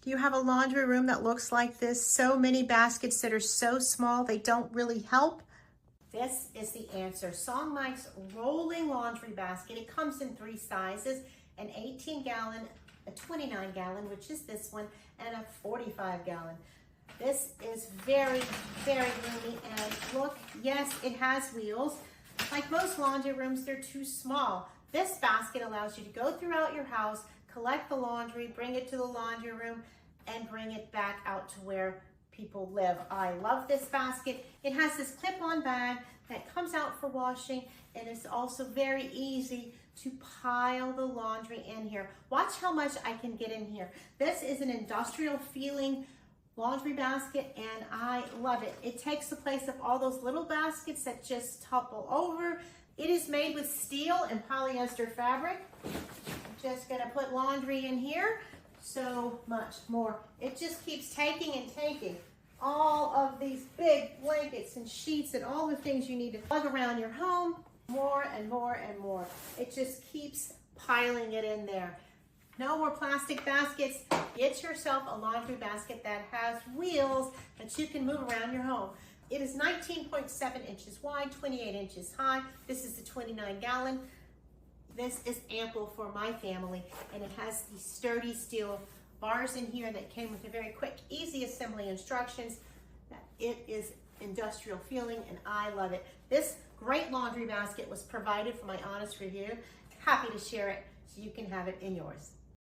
Do you have a laundry room that looks like this? So many baskets that are so small, they don't really help. This is the answer. SONGMICS Rolling Laundry Basket. It comes in 3 sizes, an 18-gallon, a 29-gallon, which is this one, and a 45-gallon. This is very, very roomy, and look, yes, it has wheels. Like most laundry rooms, they're too small. This basket allows you to go throughout your house, collect the laundry, bring it to the laundry room, and bring it back out to where people live. I love this basket. It has this clip-on bag that comes out for washing, and it's also very easy to pile the laundry in here. Watch how much I can get in here. This is an industrial feeling laundry basket, and I love it. It takes the place of all those little baskets that just topple over. It is made with steel and polyester fabric. I'm just gonna put laundry in here. So much more. It just keeps taking and taking all of these big blankets and sheets and all the things you need to plug around your home, more and more and more. It just keeps piling it in there. No more plastic baskets. Get yourself a laundry basket that has wheels that you can move around your home. It is 19.7 inches wide, 28 inches high. This is the 29-gallon. This is ample for my family, and it has these sturdy steel bars in here that came with a very quick, easy assembly instructions. It is industrial feeling, and I love it. This great laundry basket was provided for my honest review. Happy to share it so you can have it in yours.